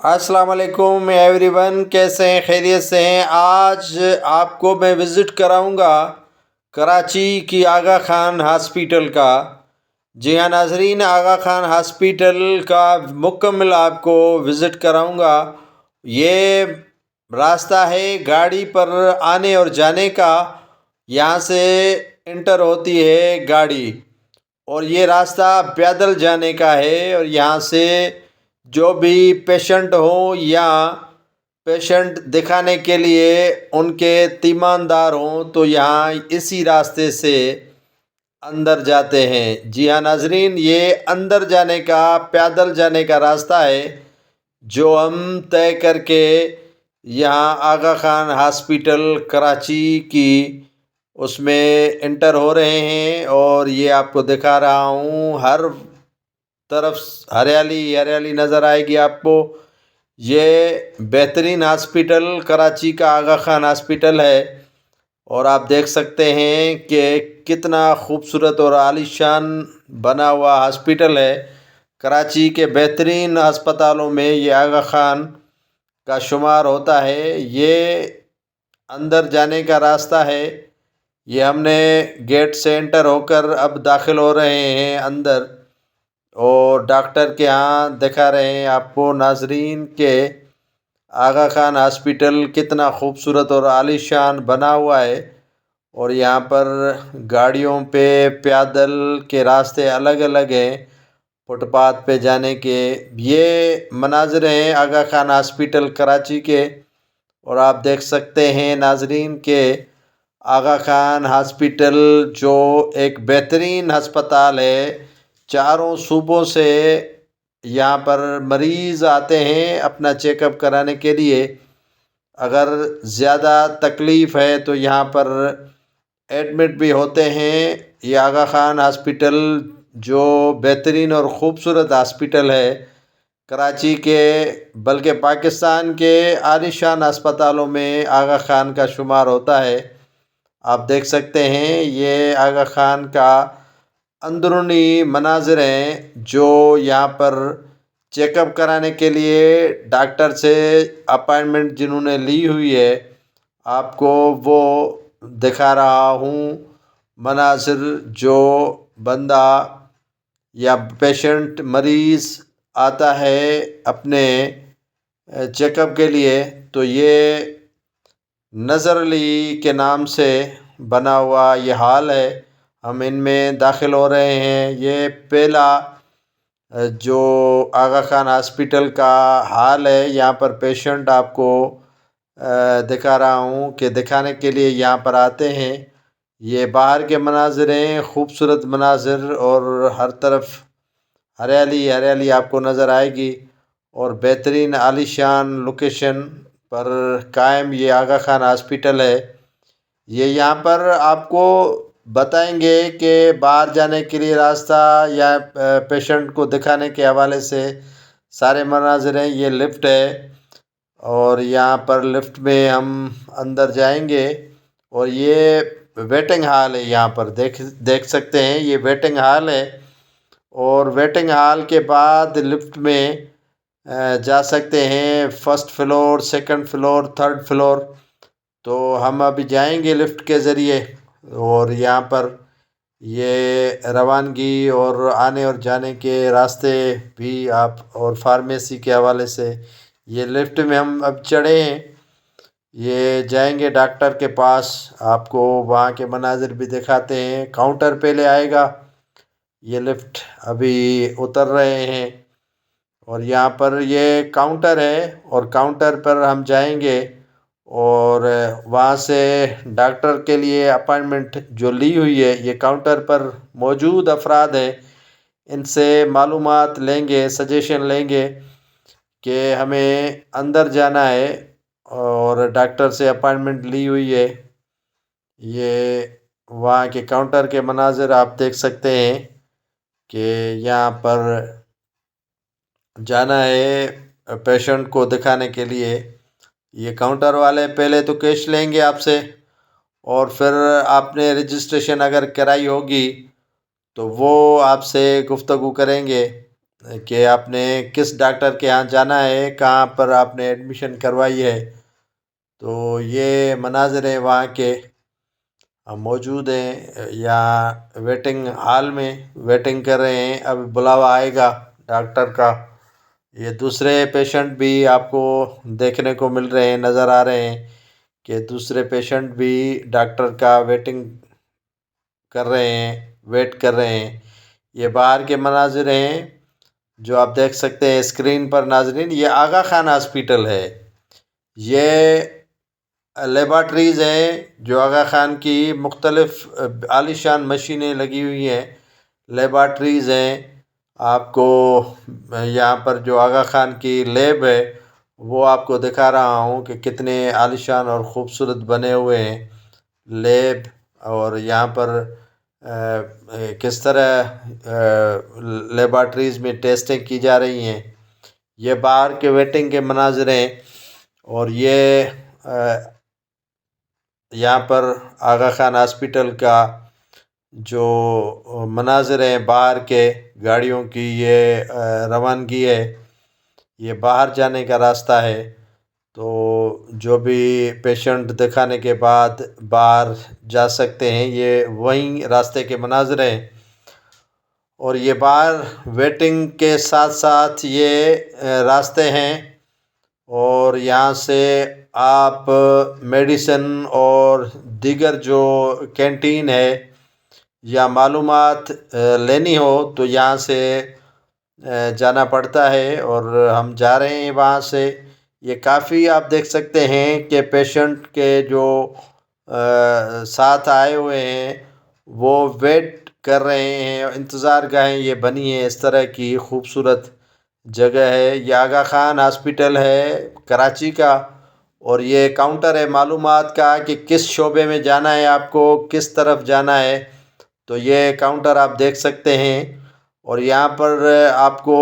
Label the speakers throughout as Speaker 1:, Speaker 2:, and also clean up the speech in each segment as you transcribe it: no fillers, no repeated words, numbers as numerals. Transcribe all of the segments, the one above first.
Speaker 1: السلام علیکم every one, کیسے ہیں؟ خیریت سے ہیں؟ آج آپ کو میں وزٹ کراؤں گا کراچی کی آغا خان ہاسپیٹل کا۔ جی ہاں ناظرین، آغا خان ہاسپیٹل کا مکمل آپ کو وزٹ کراؤں گا۔ یہ راستہ ہے گاڑی پر آنے اور جانے کا، یہاں سے انٹر ہوتی ہے گاڑی، اور یہ راستہ پیدل جانے کا ہے، اور یہاں سے جو بھی پیشنٹ ہوں یا پیشنٹ دکھانے کے لیے ان کے تیماندار ہوں تو یہاں اسی راستے سے اندر جاتے ہیں۔ جی ہاں ناظرین، یہ اندر جانے کا پیدل جانے کا راستہ ہے جو ہم طے کر کے یہاں آغا خان ہاسپیٹل کراچی کی اس میں انٹر ہو رہے ہیں، اور یہ آپ کو دکھا رہا ہوں۔ ہر طرف ہریالی ہریالی نظر آئے گی آپ کو۔ یہ بہترین ہاسپیٹل کراچی کا آغا خان ہاسپیٹل ہے، اور آپ دیکھ سکتے ہیں کہ کتنا خوبصورت اور عالیشان بنا ہوا ہاسپیٹل ہے۔ کراچی کے بہترین ہسپتالوں میں یہ آغا خان کا شمار ہوتا ہے۔ یہ اندر جانے کا راستہ ہے۔ یہ ہم نے گیٹ سے انٹر ہو کر اب داخل ہو رہے ہیں اندر، اور ڈاکٹر کے ہاں دکھا رہے ہیں آپ کو ناظرین کہ آغا خان ہاسپیٹل کتنا خوبصورت اور عالیشان بنا ہوا ہے، اور یہاں پر گاڑیوں پہ پیادل کے راستے الگ الگ ہیں فٹ پاتھ پہ جانے کے۔ یہ مناظر ہیں آغا خان ہاسپیٹل کراچی کے، اور آپ دیکھ سکتے ہیں ناظرین کہ آغا خان ہاسپیٹل جو ایک بہترین ہسپتال ہے، چاروں صوبوں سے یہاں پر مریض آتے ہیں اپنا چیک اپ کرانے کے لیے۔ اگر زیادہ تکلیف ہے تو یہاں پر ایڈمٹ بھی ہوتے ہیں۔ یہ آغا خان ہاسپیٹل جو بہترین اور خوبصورت ہاسپیٹل ہے کراچی کے، بلکہ پاکستان کے عالیشان ہسپتالوں میں آغا خان کا شمار ہوتا ہے۔ آپ دیکھ سکتے ہیں یہ آغا خان کا اندرونی مناظر ہیں، جو یہاں پر چیک اپ کرانے کے لیے ڈاکٹر سے اپائنٹمنٹ جنہوں نے لی ہوئی ہے، آپ کو وہ دکھا رہا ہوں مناظر۔ جو بندہ یا پیشنٹ مریض آتا ہے اپنے چیک اپ کے لیے تو یہ نظر علی کے نام سے بنا ہوا یہ ہال ہے، ہم ان میں داخل ہو رہے ہیں۔ یہ پہلا جو آغا خان ہاسپیٹل کا ہال ہے، یہاں پر پیشنٹ آپ کو دکھا رہا ہوں کہ دکھانے کے لیے یہاں پر آتے ہیں۔ یہ باہر کے مناظر ہیں، خوبصورت مناظر، اور ہر طرف ہریالی ہریالی آپ کو نظر آئے گی، اور بہترین عالیشان لوکیشن پر قائم یہ آغا خان ہاسپیٹل ہے۔ یہ یہاں پر آپ کو بتائیں گے کہ باہر جانے کے لیے راستہ یا پیشنٹ کو دکھانے کے حوالے سے سارے مناظر ہیں۔ یہ لفٹ ہے، اور یہاں پر لفٹ میں ہم اندر جائیں گے، اور یہ ویٹنگ ہال ہے۔ یہاں پر دیکھ سکتے ہیں یہ ویٹنگ ہال ہے، اور ویٹنگ ہال کے بعد لفٹ میں جا سکتے ہیں first floor, second floor, third floor. تو ہم ابھی جائیں گے لفٹ کے ذریعے، اور یہاں پر یہ روانگی اور آنے اور جانے کے راستے بھی آپ، اور فارمیسی کے حوالے سے یہ لفٹ میں ہم اب چڑھے ہیں۔ یہ جائیں گے ڈاکٹر کے پاس، آپ کو وہاں کے مناظر بھی دکھاتے ہیں۔ کاؤنٹر پہلے آئے گا، یہ لفٹ ابھی اتر رہے ہیں، اور یہاں پر یہ کاؤنٹر ہے، اور کاؤنٹر پر ہم جائیں گے، اور وہاں سے ڈاکٹر کے لیے اپائنٹمنٹ جو لی ہوئی ہے، یہ کاؤنٹر پر موجود افراد ہیں، ان سے معلومات لیں گے، سجیشن لیں گے کہ ہمیں اندر جانا ہے، اور ڈاکٹر سے اپائنٹمنٹ لی ہوئی ہے۔ یہ وہاں کے کاؤنٹر کے مناظر آپ دیکھ سکتے ہیں کہ یہاں پر جانا ہے پیشنٹ کو دکھانے کے لیے۔ یہ کاؤنٹر والے پہلے تو کیش لیں گے آپ سے، اور پھر آپ نے رجسٹریشن اگر کرائی ہوگی تو وہ آپ سے گفتگو کریں گے، کہ آپ نے کس ڈاکٹر کے یہاں جانا ہے، کہاں پر آپ نے ایڈمیشن کروائی ہے۔ تو یہ مناظر ہیں وہاں کے موجود ہیں، یا ویٹنگ ہال میں ویٹنگ کر رہے ہیں، اب بلاوا آئے گا ڈاکٹر کا۔ یہ دوسرے پیشنٹ بھی آپ کو دیکھنے کو مل رہے ہیں، نظر آ رہے ہیں کہ دوسرے پیشنٹ بھی ڈاکٹر کا ویٹنگ کر رہے ہیں، ویٹ کر رہے ہیں۔ یہ باہر کے مناظر ہیں جو آپ دیکھ سکتے ہیں اسکرین پر ناظرین۔ یہ آغا خان ہاسپیٹل ہے، یہ لیبارٹریز ہیں جو آغا خان کی مختلف عالی شان مشینیں لگی ہوئی ہیں، لیبارٹریز ہیں۔ آپ کو یہاں پر جو آغا خان کی لیب ہے وہ آپ کو دکھا رہا ہوں کہ کتنے عالی شان اور خوبصورت بنے ہوئے ہیں لیب، اور یہاں پر کس طرح لیبارٹریز میں ٹیسٹیں کی جا رہی ہیں۔ یہ باہر کے ویٹنگ کے مناظر ہیں، اور یہ یہاں پر آغا خان ہاسپیٹل کا جو مناظر ہیں باہر کے گاڑیوں کی، یہ روانگی ہے، یہ باہر جانے کا راستہ ہے۔ تو جو بھی پیشنٹ دکھانے کے بعد باہر جا سکتے ہیں، یہ وہیں راستے کے مناظر ہیں۔ اور یہ باہر ویٹنگ کے ساتھ ساتھ یہ راستے ہیں، اور یہاں سے آپ میڈیسن اور دیگر جو کینٹین ہے یا معلومات لینی ہو تو یہاں سے جانا پڑتا ہے، اور ہم جا رہے ہیں وہاں سے۔ یہ کافی آپ دیکھ سکتے ہیں کہ پیشنٹ کے جو ساتھ آئے ہوئے ہیں وہ ویٹ کر رہے ہیں، انتظار گاہیں یہ بنی ہیں، اس طرح کی خوبصورت جگہ ہے۔ یہ آغا خان ہاسپیٹل ہے کراچی کا، اور یہ کاؤنٹر ہے معلومات کا کہ کس شعبے میں جانا ہے، آپ کو کس طرف جانا ہے۔ تو یہ کاؤنٹر آپ دیکھ سکتے ہیں، اور یہاں پر آپ کو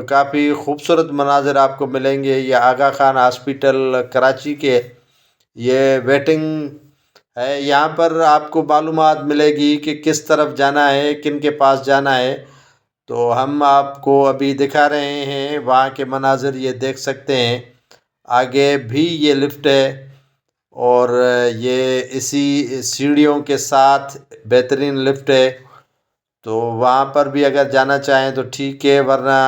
Speaker 1: کافی خوبصورت مناظر آپ کو ملیں گے۔ یہ آغا خان ہاسپیٹل کراچی کے یہ ویٹنگ ہے، یہاں پر آپ کو معلومات ملے گی کہ کس طرف جانا ہے، کن کے پاس جانا ہے۔ تو ہم آپ کو ابھی دکھا رہے ہیں وہاں کے مناظر، یہ دیکھ سکتے ہیں۔ آگے بھی یہ لفٹ ہے، اور یہ اسی سیڑھیوں کے ساتھ بہترین لفٹ ہے، تو وہاں پر بھی اگر جانا چاہیں تو ٹھیک ہے، ورنہ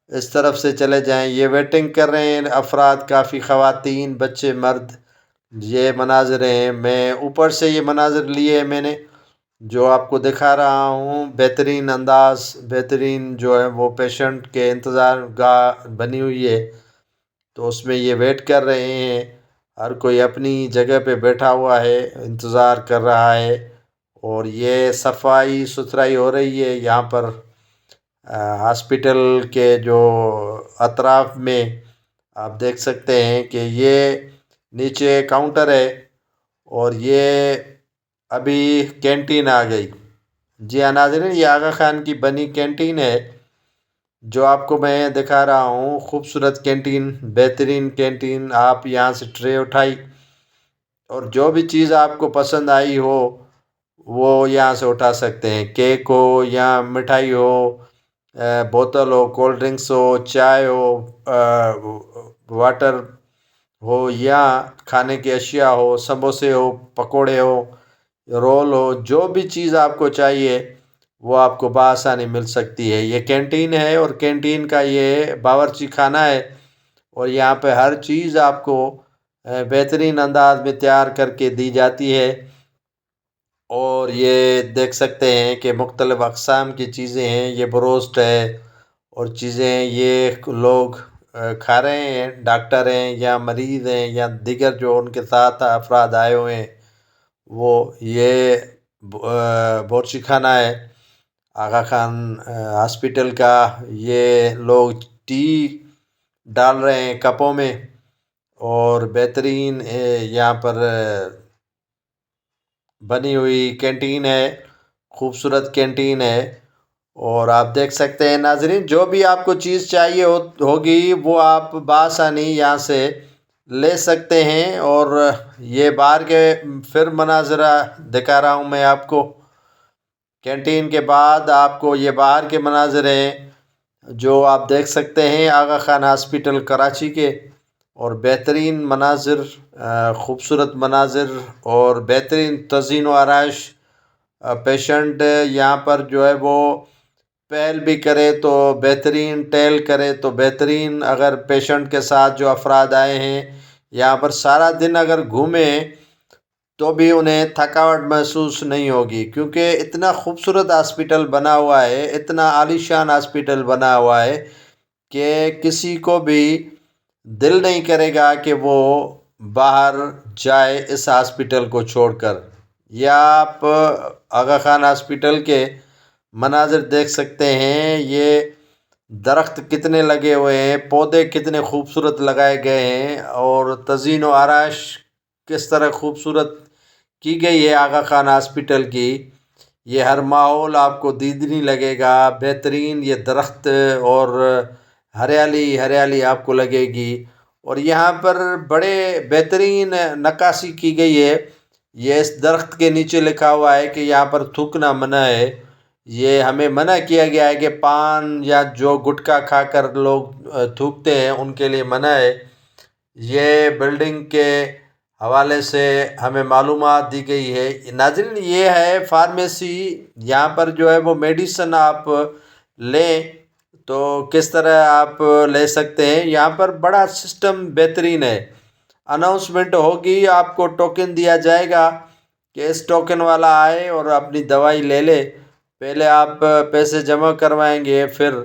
Speaker 1: اس طرف سے چلے جائیں۔ یہ ویٹنگ کر رہے ہیں افراد، کافی خواتین، بچے، مرد، یہ مناظر ہیں۔ میں اوپر سے یہ مناظر لیے میں نے جو آپ کو دکھا رہا ہوں، بہترین انداز، بہترین جو ہے وہ پیشنٹ کے انتظار گاہ بنی ہوئی ہے، تو اس میں یہ ویٹ کر رہے ہیں، ہر کوئی اپنی جگہ پہ بیٹھا ہوا ہے، انتظار کر رہا ہے۔ اور یہ صفائی ستھرائی ہو رہی ہے یہاں پر ہاسپیٹل کے جو اطراف میں، آپ دیکھ سکتے ہیں کہ یہ نیچے کاؤنٹر ہے، اور یہ ابھی کینٹین آ گئی۔ جی ہاں ناظرین، یہ آغا خان کی بنی کینٹین ہے جو آپ کو میں دکھا رہا ہوں، خوبصورت کینٹین، بہترین کینٹین۔ آپ یہاں سے ٹرے اٹھائی، اور جو بھی چیز آپ کو پسند آئی ہو وہ یہاں سے اٹھا سکتے ہیں، کیک ہو یا مٹھائی ہو، بوتل ہو، کولڈ ڈرنکس ہو، چائے ہو، واٹر ہو، یا کھانے کی اشیاء ہو، سموسے ہو، پکوڑے ہو، رول ہو، جو بھی چیز آپ کو چاہیے وہ آپ کو بآسانی مل سکتی ہے۔ یہ کینٹین ہے، اور کینٹین کا یہ باورچی خانہ ہے، اور یہاں پہ ہر چیز آپ کو بہترین انداز میں تیار کر کے دی جاتی ہے۔ اور یہ دیکھ سکتے ہیں کہ مختلف اقسام کی چیزیں ہیں، یہ بروسٹ ہے اور چیزیں یہ لوگ کھا رہے ہیں، ڈاکٹر ہیں یا مریض ہیں یا دیگر جو ان کے ساتھ افراد آئے ہوئے ہیں، وہ یہ باورچی خانہ ہے آغا خان ہاسپیٹل کا۔ یہ لوگ ٹی ڈال رہے ہیں کپوں میں، اور بہترین یہاں پر بنی ہوئی کینٹین ہے، خوبصورت کینٹین ہے۔ اور آپ دیکھ سکتے ہیں ناظرین، جو بھی آپ کو چیز چاہیے ہوگی وہ آپ بآسانی یہاں سے لے سکتے ہیں۔ اور یہ باہر کے پھر مناظر دکھا رہا ہوں میں آپ کو، کینٹین کے بعد آپ کو یہ باہر کے مناظر ہیں۔ جو آپ دیکھ سکتے ہیں آغا خان ہاسپٹل کراچی کے، اور بہترین مناظر، خوبصورت مناظر اور بہترین تزئین و آرائش۔ پیشنٹ یہاں پر جو ہے وہ پہل بھی کرے تو بہترین، ٹہل کرے تو بہترین۔ اگر پیشنٹ کے ساتھ جو افراد آئے ہیں یہاں پر سارا دن اگر گھومیں تو بھی انہیں تھکاوٹ محسوس نہیں ہوگی، کیونکہ اتنا خوبصورت ہاسپٹل بنا ہوا ہے، اتنا عالیشان ہاسپٹل بنا ہوا ہے کہ کسی کو بھی دل نہیں کرے گا کہ وہ باہر جائے اس ہاسپٹل کو چھوڑ کر۔ یا آپ آغا خان ہاسپٹل کے مناظر دیکھ سکتے ہیں، یہ درخت کتنے لگے ہوئے ہیں، پودے کتنے خوبصورت لگائے گئے ہیں، اور تزئین و آرائش کس طرح خوبصورت کی گئی ہے آغا خان ہاسپٹل کی۔ یہ ہر ماحول آپ کو دیدنی لگے گا، بہترین یہ درخت اور ہریالی ہریالی آپ کو لگے گی۔ اور یہاں پر بڑے بہترین نقاشی کی گئی ہے، یہ اس درخت کے نیچے لکھا ہوا ہے کہ یہاں پر تھوکنا منع ہے۔ یہ ہمیں منع کیا گیا ہے کہ پان یا جو گٹکا کھا کر لوگ تھوکتے ہیں ان کے لیے منع ہے۔ یہ بلڈنگ کے حوالے سے ہمیں معلومات دی گئی ہے۔ ناظرین، یہ ہے فارمیسی، یہاں پر جو ہے وہ میڈیسن آپ لیں تو کس طرح آپ لے سکتے ہیں۔ یہاں پر بڑا سسٹم بہترین ہے، اناؤنسمنٹ ہوگی، آپ کو ٹوکن دیا جائے گا کہ اس ٹوکن والا آئے اور اپنی دوائی لے لے۔ پہلے آپ پیسے جمع کروائیں گے، پھر